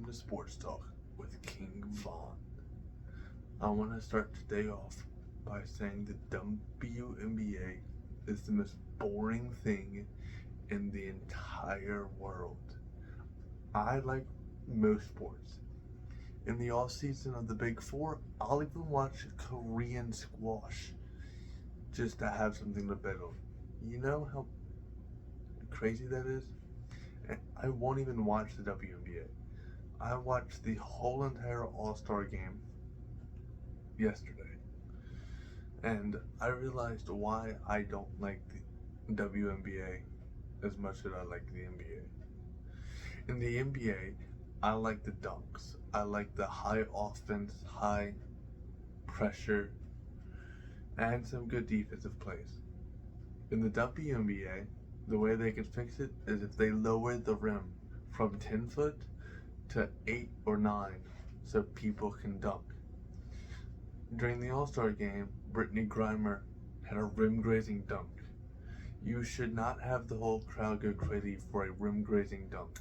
welcome to Sports Talk with King Von. I want to start today off by saying the WNBA is the most boring thing in the entire world. I like most sports. In the off season of the Big Four, I'll even watch Korean squash just to have something to bet on. You know how crazy that is? I won't even watch the WNBA. I watched the whole entire All-Star game yesterday, and I realized why I don't like the WNBA as much as I like the NBA. In the NBA, I like the dunks. I like the high offense, high pressure, and some good defensive plays. In the WNBA, the way they can fix it is if they lower the rim from 10 foot to 8 or 9 so people can dunk. During the All-Star game, Brittany Griner had a rim-grazing dunk. You should not have the whole crowd go crazy for a rim-grazing dunk.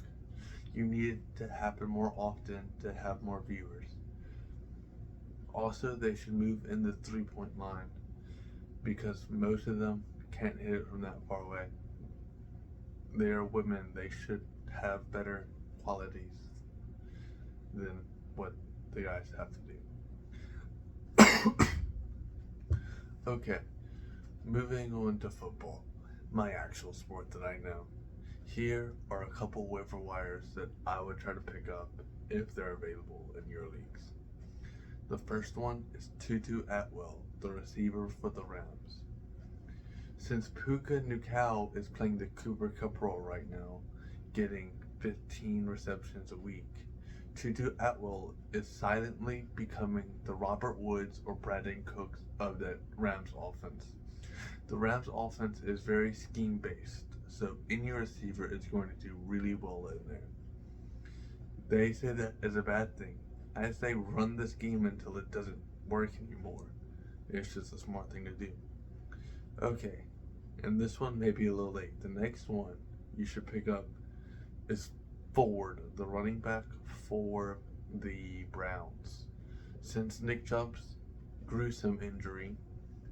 You need it to happen more often to have more viewers. Also, they should move in the three-point line because most of them can't hit it from that far away. They are women. They should have better qualities than what the guys have to do. Okay, moving on to football, my actual sport that I know. Here are a couple waiver wires that I would try to pick up if they're available in your leagues. The first one is Tutu Atwell, the receiver for the Rams. Since Puka Nacua is playing the Cooper Kupp role right now, getting 15 receptions a week, Tutu Atwell is silently becoming the Robert Woods or Brandon Cooks of the Rams offense. The Rams offense is very scheme based, so any receiver is going to do really well in there. They say that is a bad thing. I say run the scheme until it doesn't work anymore. It's just a smart thing to do. Okay, and this one may be a little late. The next one you should pick up is Ford, the running back for the Browns. Since Nick Chubb's gruesome injury,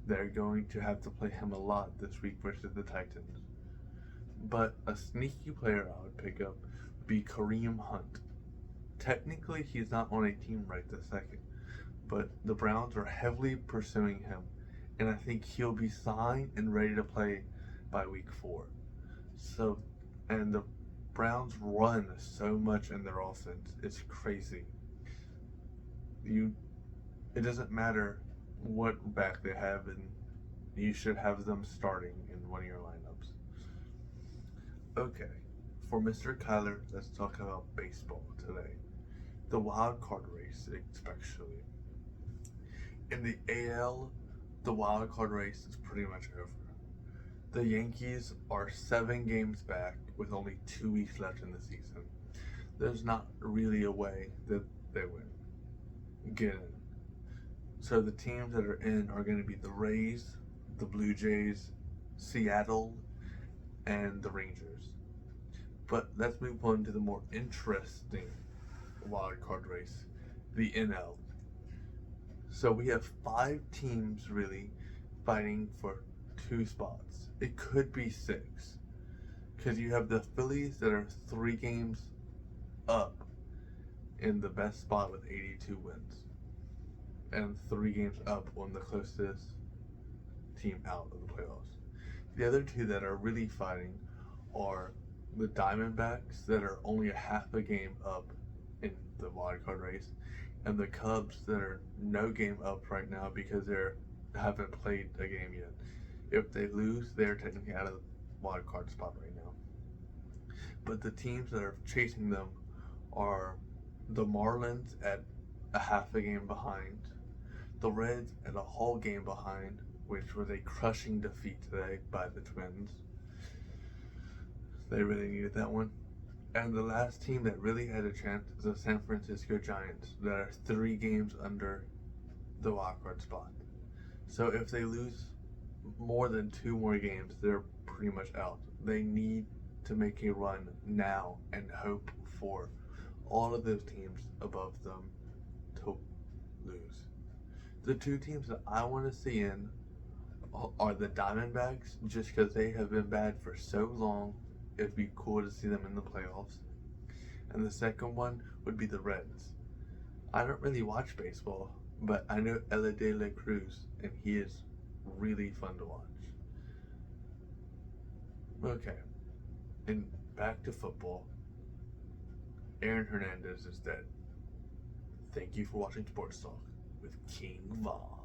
they're going to have to play him a lot this week versus the Titans. But a sneaky player I would pick up would be Kareem Hunt. Technically, he's not on a team right this second, but the Browns are heavily pursuing him, and I think he'll be signed and ready to play by week 4. So, and the Browns run so much in their offense, it's crazy. It doesn't matter what back they have, and you should have them starting in one of your lineups. Okay, for Mr. Kyler, let's talk about baseball today. The wild card race, especially. In the AL, the wild card race is pretty much over. The Yankees are 7 games back with only 2 weeks left in the season. There's not really a way that they win. Get in. So the teams that are in are going to be the Rays, the Blue Jays, Seattle, and the Rangers. But let's move on to the more interesting wild card race, the NL. So we have 5 teams really fighting for 2 spots. It could be 6, because you have the Phillies that are 3 games up in the best spot with 82 wins, and 3 games up on the closest team out of the playoffs. The other 2 that are really fighting are the Diamondbacks that are only a half a game up in the wild card race, and the Cubs that are no game up right now because they haven't played a game yet. If they lose, they're technically out of the wild card spot right now. But the teams that are chasing them are the Marlins at a half a game behind, the Reds at a whole game behind, which was a crushing defeat today by the Twins. They really needed that one. And the last team that really had a chance is the San Francisco Giants that are 3 games under the wildcard spot. So if they lose more than 2 more games, they're pretty much out. They need to make a run now and hope for all of those teams above them to lose. The two teams that I want to see in are the Diamondbacks, just because they have been bad for so long. It'd be cool to see them in the playoffs. And the second one would be the Reds. I don't really watch baseball, but I know Elly De La Cruz, and he is really fun to watch. Okay, and back to football. Aaron Hernandez is dead. Thank you for watching Sports Talk with King Von.